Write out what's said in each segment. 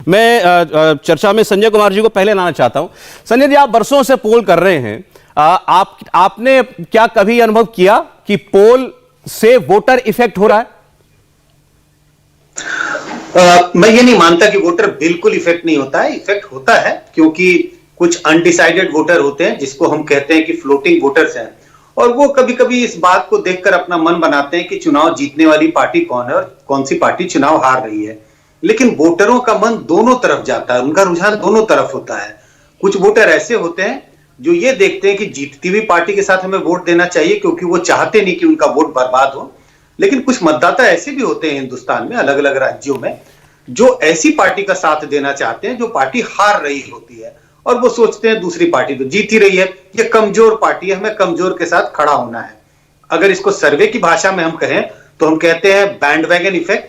मैं चर्चा में संजय कुमार जी को पहले लाना चाहता हूं। संजय जी, आप बरसों से पोल कर रहे हैं, आपने क्या कभी अनुभव किया कि पोल से वोटर इफेक्ट हो रहा है? मैं ये नहीं मानता कि वोटर बिल्कुल इफेक्ट नहीं होता है। इफेक्ट होता है क्योंकि कुछ अनडिसाइडेड वोटर होते हैं, जिसको हम कहते हैं कि फ्लोटिंग वोटर्स हैं, और वो कभी कभी इस बात को देखकर अपना मन बनाते हैं कि चुनाव जीतने वाली पार्टी कौन है और कौन सी पार्टी चुनाव हार रही है। लेकिन वोटरों का मन दोनों तरफ जाता है, उनका रुझान दोनों तरफ होता है। कुछ वोटर ऐसे होते हैं जो ये देखते हैं कि जीतती हुई पार्टी के साथ हमें वोट देना चाहिए क्योंकि वो चाहते नहीं कि उनका वोट बर्बाद हो। लेकिन कुछ मतदाता ऐसे भी होते हैं हिंदुस्तान में, अलग अलग राज्यों में, जो ऐसी पार्टी का साथ देना चाहते हैं जो पार्टी हार रही होती है, और वो सोचते हैं दूसरी पार्टी तो जीत ही रही है, ये कमजोर पार्टी है, हमें कमजोर के साथ खड़ा होना है। अगर इसको सर्वे की भाषा में हम कहें तो हम कहते हैं बैंडवैगन इफेक्ट,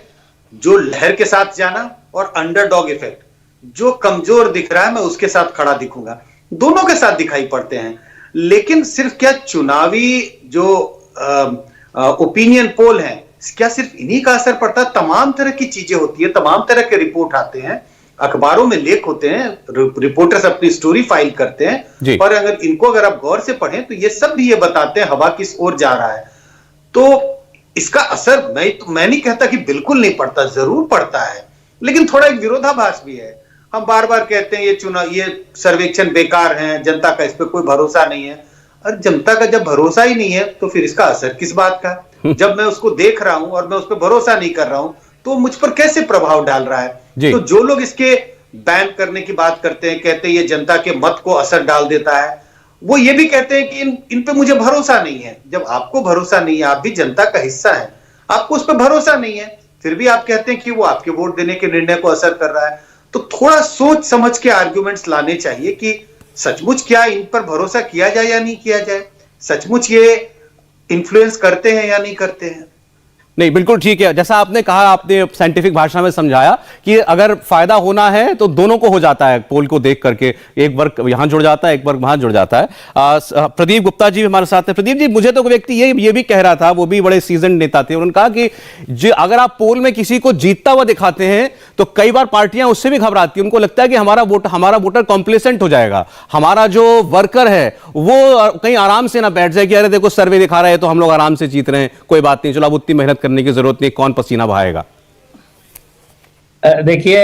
जो लहर के साथ जाना, और अंडरडॉग इफेक्ट, जो कमजोर दिख रहा है मैं उसके साथ खड़ा दिखूंगा। दोनों के साथ दिखाई पड़ते हैं। लेकिन सिर्फ क्या चुनावी जो ओपिनियन पोल है, क्या सिर्फ इन्हीं का असर पड़ता है? तमाम तरह की चीजें होती है, तमाम तरह के रिपोर्ट आते हैं, अखबारों में लेख होते हैं, रिपोर्टर्स अपनी स्टोरी फाइल करते हैं, और अगर आप गौर से पढ़ें तो ये सब भी ये बताते हैं हवा किस ओर जा रहा है। तो इसका असर मैं नहीं कहता कि बिल्कुल नहीं पड़ता, जरूर पड़ता है, लेकिन थोड़ा एक विरोधाभास भी है। हम बार बार कहते हैं ये सर्वेक्षण बेकार हैं, जनता का इस पर कोई भरोसा नहीं है। और जनता का जब भरोसा ही नहीं है तो फिर इसका असर किस बात का? जब मैं उसको देख रहा हूं और मैं उस पर भरोसा नहीं कर रहा हूं तो मुझ पर कैसे प्रभाव डाल रहा है? तो जो लोग इसके बैन करने की बात करते हैं, कहते हैं ये जनता के मत को असर डाल देता है, वो ये भी कहते हैं कि इन पे मुझे भरोसा नहीं है। जब आपको भरोसा नहीं है, आप भी जनता का हिस्सा है, आपको उस पर भरोसा नहीं है, फिर भी आप कहते हैं कि वो आपके वोट देने के निर्णय को असर कर रहा है। तो थोड़ा सोच समझ के आर्ग्यूमेंट्स लाने चाहिए कि सचमुच क्या इन पर भरोसा किया जाए या नहीं किया जाए, सचमुच ये इन्फ्लुएंस करते हैं या नहीं करते हैं। नहीं, बिल्कुल ठीक है। जैसा आपने कहा, आपने साइंटिफिक भाषा में समझाया कि अगर फायदा होना है तो दोनों को हो जाता है। पोल को देख करके एक वर्ग यहां जुड़ जाता है, एक वर्ग वहां जुड़ जाता है। प्रदीप गुप्ता जी हमारे साथ हैं। प्रदीप जी, मुझे तो व्यक्ति ये भी कह रहा था, वो भी बड़े सीजन नेता थे, उन्होंने कहा कि अगर आप पोल में किसी को जीतता हुआ दिखाते हैं तो कई बार पार्टियां उससे भी घबराती हैं। उनको लगता है कि हमारा वोटर कॉम्प्लेसेंट हो जाएगा, हमारा जो वर्कर है वो कहीं आराम से ना बैठ जाए कि अरे देखो सर्वे दिखा रहा है तो हम लोग आराम से जीत रहे हैं, कोई बात नहीं, चलो अब उतनी मेहनत करने की जरूरत नहीं, कौन पसीना बहाएगा। देखिए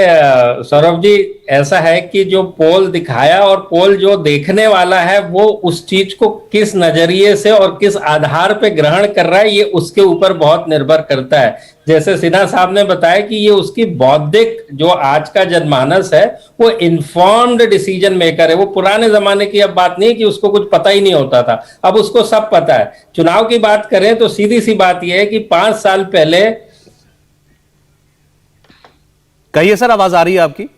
सौरभ जी, ऐसा है कि जो पोल दिखाया और पोल जो देखने वाला है वो उस चीज को किस नजरिए से और किस आधार पे ग्रहण कर रहा है, ये उसके ऊपर बहुत निर्भर करता है। जैसे सिन्हा साहब ने बताया कि ये उसकी बौद्धिक, जो आज का जनमानस है वो इन्फॉर्म्ड डिसीजन मेकर है। वो पुराने जमाने की अब बात नहीं है कि उसको कुछ पता ही नहीं होता था, अब उसको सब पता है। चुनाव की बात करें तो सीधी सी बात यह है कि 5 साल पहले, कहिए सर, आवाज आ रही है आपकी?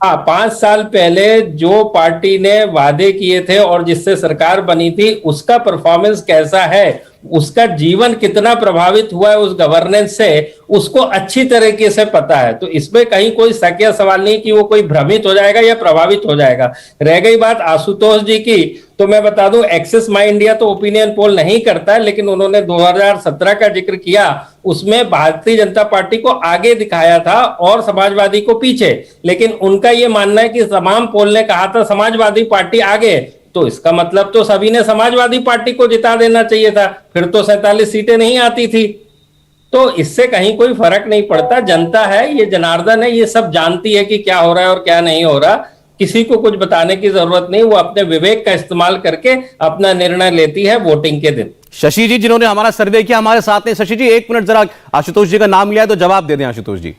हाँ, 5 साल पहले जो पार्टी ने वादे किए थे और जिससे सरकार बनी थी, उसका परफॉर्मेंस कैसा है, उसका जीवन कितना प्रभावित हुआ है उस गवर्नेंस से, उसको अच्छी तरीके से पता है। तो इसमें कहीं कोई शक या सवाल नहीं कि वो कोई भ्रमित हो जाएगा या प्रभावित हो जाएगा। रह गई बात आशुतोष जी की, तो मैं बता दूं, एक्सिस माई इंडिया तो ओपिनियन पोल नहीं करता है, लेकिन उन्होंने 2017 का जिक्र किया, उसमें भारतीय जनता पार्टी को आगे दिखाया था और समाजवादी को पीछे। लेकिन उनका यह मानना है कि तमाम पोल ने कहा था समाजवादी पार्टी आगे, तो इसका मतलब तो सभी ने समाजवादी पार्टी को जिता देना चाहिए था, फिर तो 47 सीटें नहीं आती थी। तो इससे कहीं कोई फर्क नहीं पड़ता। जनता है, ये जनार्दन है, ये सब जानती है कि क्या हो रहा है और क्या नहीं हो रहा। किसी को कुछ बताने की जरूरत नहीं, वो अपने विवेक का इस्तेमाल करके अपना निर्णय लेती है वोटिंग के दिन। शशि जी, जिन्होंने हमारा सर्वे किया, हमारे साथ हैं। शशि जी, 1 मिनट जरा आशुतोष जी का नाम लिया है तो जवाब दे दें आशुतोष जी।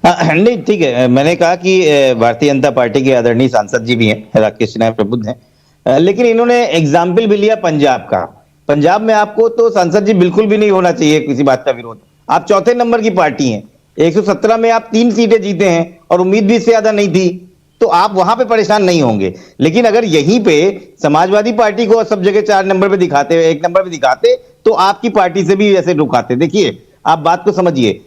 नहीं, ठीक है। मैंने कहा कि भारतीय जनता पार्टी के आदरणीय सांसद जी भी हैं, राकेश सिन्हा प्रबुद्ध हैं, लेकिन इन्होंने एग्जाम्पल भी लिया पंजाब का। पंजाब में आपको तो सांसद जी बिल्कुल भी नहीं होना चाहिए किसी बात का विरोध। आप चौथे नंबर की पार्टी हैं, 117 में आप 3 सीटें जीते हैं और उम्मीद भी इससे ज्यादा नहीं थी, तो आप वहां पे परेशान नहीं होंगे। लेकिन अगर यहीं पे समाजवादी पार्टी को सब जगह 4 नंबर पे दिखाते, 1 नंबर पे दिखाते, तो आपकी पार्टी से भी ऐसे रुकाते। देखिए, आप बात को समझिए,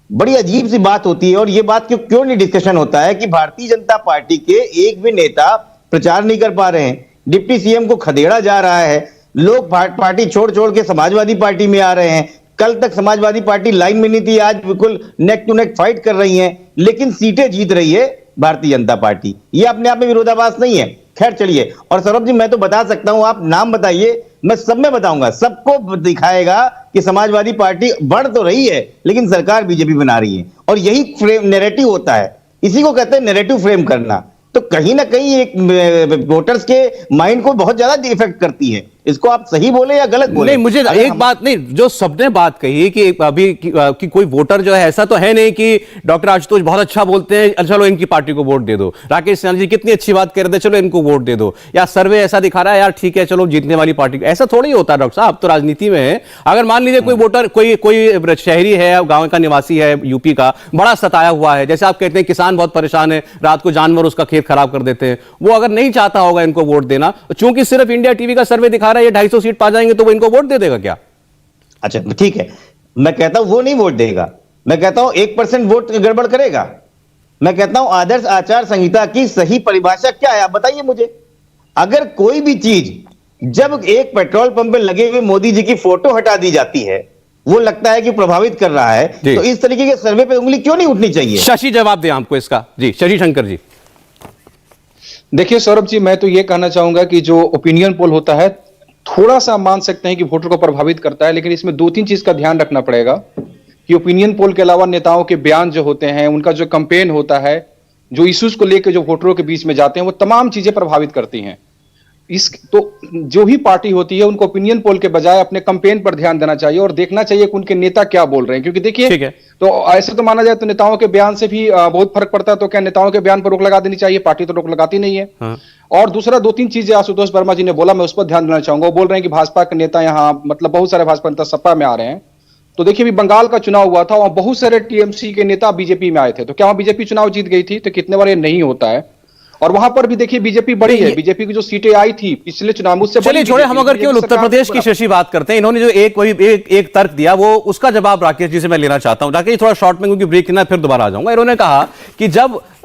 बड़ी अजीब सी बात होती है। और ये बात क्यों नहीं डिस्कशन होता है कि भारतीय जनता पार्टी के एक भी नेता प्रचार नहीं कर पा रहे हैं, डिप्टी सीएम को खदेड़ा जा रहा है, लोग पार्टी छोड़ छोड़ के समाजवादी पार्टी में आ रहे हैं। कल तक समाजवादी पार्टी लाइन में नहीं थी, आज बिल्कुल नेक टू नेक फाइट कर रही है, लेकिन सीटें जीत रही है। भारतीय जनता पार्टी, ये अपने आप में विरोधाभास नहीं है। खैर चलिए, और सौरभ जी मैं तो बता सकता हूं, आप नाम बताइए, मैं सब में बताऊंगा, सबको दिखाएगा कि समाजवादी पार्टी बढ़ तो रही है लेकिन सरकार बीजेपी बना रही है। और यही फ्रेम नैरेटिव होता है, इसी को कहते हैं नैरेटिव फ्रेम करना। तो कहीं ना कहीं एक वोटर्स के माइंड को बहुत ज्यादा इफेक्ट करती है। इसको आप सही बोले या गलत बोले, नहीं, मुझे एक बात नहीं, जो सबने बात कही कि अभी कि कोई वोटर जो है, ऐसा तो है नहीं कि डॉक्टर आशुतोष बहुत अच्छा बोलते हैं, चलो इनकी पार्टी को वोट दे दो, राकेश सिन्हा जी कितनी अच्छी बात कर रहे थे, चलो इनको वोट दे दो, या सर्वे ऐसा दिखा रहा है यार ठीक है चलो जीतने वाली पार्टी, ऐसा थोड़ा ही होता है डॉक्टर साहब। तो राजनीति में है, अगर मान लीजिए कोई वोटर कोई शहरी है, गांव का निवासी है, यूपी का, बड़ा सताया हुआ है, जैसे आप कहते हैं किसान बहुत परेशान है, रात को जानवर उसका खेत खराब कर देते हैं, वो अगर नहीं चाहता होगा इनको वोट देना, चूंकि सिर्फ इंडिया टीवी का सर्वे दिखा रहा है ये 250 सीट पा जाएंगे, तो वो इनको वोट दे देगा क्या? अच्छा ठीक है, मैं कहता हूं वो नहीं वोट देगा, मैं कहता हूं 1% वोट गड़बड़ करेगा। मैं कहता हूं आदर्श आचार संहिता की सही परिभाषा क्या है, आप बताइए मुझे। अगर कोई भी चीज, जब एक पेट्रोल पंप पे लगे हुए मोदी जी की फोटो हटा दी जाती है, वो लगता है कि प्रभावित कर रहा है, तो इस तरीके के सर्वे पे उंगली क्यों नहीं उठनी चाहिए? शशि जवाब दें आपको इसका। जी शशि शंकर जी। देखिए सौरभ जी, मैं तो ये कहना चाहूंगा कि जो ओपिनियन पोल होता है, थोड़ा सा मान सकते हैं कि वोटर को प्रभावित करता है, लेकिन इसमें 2-3 चीज का ध्यान रखना पड़ेगा कि ओपिनियन पोल के अलावा नेताओं के बयान जो होते हैं, उनका जो कैंपेन होता है, जो इश्यूज को लेकर जो वोटरों के बीच में जाते हैं, वो तमाम चीजें प्रभावित करती हैं। तो जो भी पार्टी होती है उनको ओपिनियन पोल के बजाय अपने कैंपेन पर ध्यान देना चाहिए और देखना चाहिए कि उनके नेता क्या बोल रहे हैं। क्योंकि देखिए, तो ऐसे तो माना जाए तो नेताओं के बयान से भी बहुत फर्क पड़ता है, तो क्या नेताओं के बयान पर रोक लगा देनी चाहिए? पार्टी तो रोक लगाती नहीं है। हाँ। और दूसरा 2-3 चीजें आशुतोष वर्मा जी ने बोला, मैं उस पर ध्यान देना चाहूंगा। वो बोल रहे हैं कि भाजपा के नेता यहाँ, मतलब बहुत सारे भाजपा नेता सपा में आ रहे हैं। तो देखिए, अभी बंगाल का चुनाव हुआ था, वहां बहुत सारे टीएमसी के नेता बीजेपी में आए थे, तो क्या वहां बीजेपी चुनाव जीत गई थी? तो कितने बार ये नहीं होता है। और वहां पर भी देखिए बीजेपी बड़ी है, बीजेपी की जो सीटें आई थी पिछले चुनाव में, उससे चलिए छोड़े, हम अगर केवल उत्तर प्रदेश की शशि बात करते हैं, इन्होंने जो एक तर्क दिया, वो उसका जवाब राकेश जी से मैं लेना चाहता हूं। राकेश थोड़ा शॉर्ट में, क्योंकि ब्रेक ना, फिर दोबारा आ जाऊंगा। इन्होंने कहा कि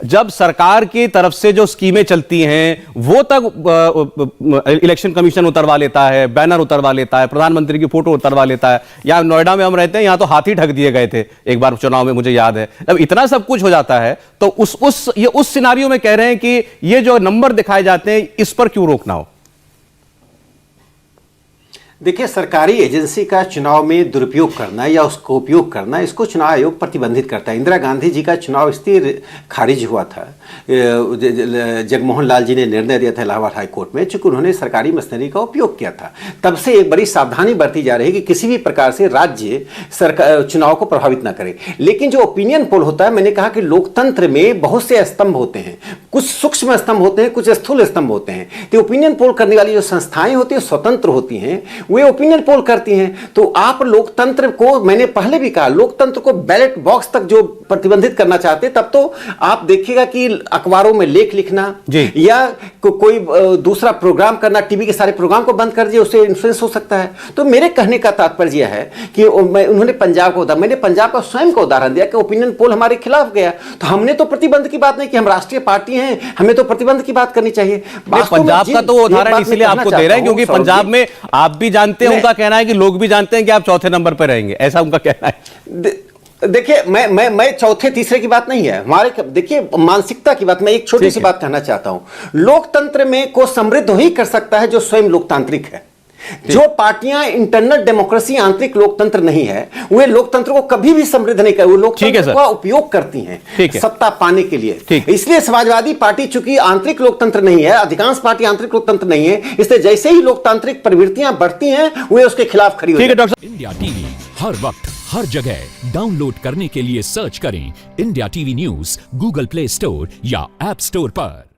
जब सरकार की तरफ से जो स्कीमें चलती हैं वो तक इलेक्शन कमीशन उतरवा लेता है, बैनर उतरवा लेता है, प्रधानमंत्री की फोटो उतरवा लेता है। यहाँ नोएडा में हम रहते हैं, यहाँ तो हाथी ढक दिए गए थे एक बार चुनाव में, मुझे याद है। अब इतना सब कुछ हो जाता है, तो उस सिनारियो में कह रहे हैं कि ये जो नंबर दिखाए जाते हैं, इस पर क्यों रोकना हो? देखिए, सरकारी एजेंसी का चुनाव में दुरुपयोग करना या उसको उपयोग करना, इसको चुनाव आयोग प्रतिबंधित करता है। इंदिरा गांधी जी का चुनाव इसलिए खारिज हुआ था, जगमोहन लाल जी ने निर्णय दिया था इलाहाबाद हाई कोर्ट में, चूंकि उन्होंने सरकारी मशीनरी का उपयोग किया था। तब से एक बड़ी सावधानी बरती जा रही है कि किसी भी प्रकार से राज्य सरकार चुनाव को प्रभावित ना करे। लेकिन जो ओपिनियन पोल होता है, मैंने कहा कि लोकतंत्र में बहुत से स्तंभ होते हैं, कुछ सूक्ष्म स्तंभ होते हैं, कुछ स्थूल स्तंभ होते हैं। तो ओपिनियन पोल करने वाली जो संस्थाएं होती हैं स्वतंत्र होती हैं, वे ओपिनियन पोल करती हैं। तो आप लोकतंत्र को, मैंने पहले भी कहा, लोकतंत्र को बैलेट बॉक्स तक जो प्रतिबंधित करना चाहते, तब तो आप देखिएगा कि अखबारों में लेख लिखना या कोई दूसरा प्रोग्राम करना, टीवी के सारे प्रोग्राम को बंद कर दिए, उससे इन्फ्लुएंस हो सकता है। तो मेरे कहने का तात्पर्य यह है कि उन्होंने पंजाब को मैंने पंजाब का स्वयं का उदाहरण दिया कि ओपिनियन पोल हमारे खिलाफ गया, तो हमने तो प्रतिबंध की बात नहीं की, हम राष्ट्रीय पार्टी हैं, हमें तो प्रतिबंध की बात करनी चाहिए। पंजाब का तो उदाहरण इसलिए आपको दे रहे हैं क्योंकि पंजाब में आप भी जानते हैं, उनका कहना है कि लोग भी जानते हैं कि आप चौथे नंबर पर रहेंगे, ऐसा उनका कहना है। देखिए, मैं चौथे तीसरे की बात नहीं है हमारे, देखिए मानसिकता की बात। मैं एक छोटी सी बात कहना चाहता हूं। लोकतंत्र में को समृद्ध ही कर सकता है जो स्वयं लोकतांत्रिक है। जो पार्टियां इंटरनल डेमोक्रेसी, आंतरिक लोकतंत्र नहीं है, वे लोकतंत्र को कभी भी समृद्ध नहीं कर, वो लोकतंत्र का उपयोग करती हैं सत्ता पाने के लिए। इसलिए समाजवादी पार्टी चूंकि आंतरिक लोकतंत्र नहीं है, अधिकांश पार्टी आंतरिक लोकतंत्र नहीं है, इसलिए जैसे ही लोकतांत्रिक प्रवृत्तियां बढ़ती हैं वे उसके खिलाफ खड़ी होती हैं। इंडिया टीवी हर वक्त हर जगह डाउनलोड करने के लिए सर्च करें India TV news Google play store या ऐप स्टोर पर।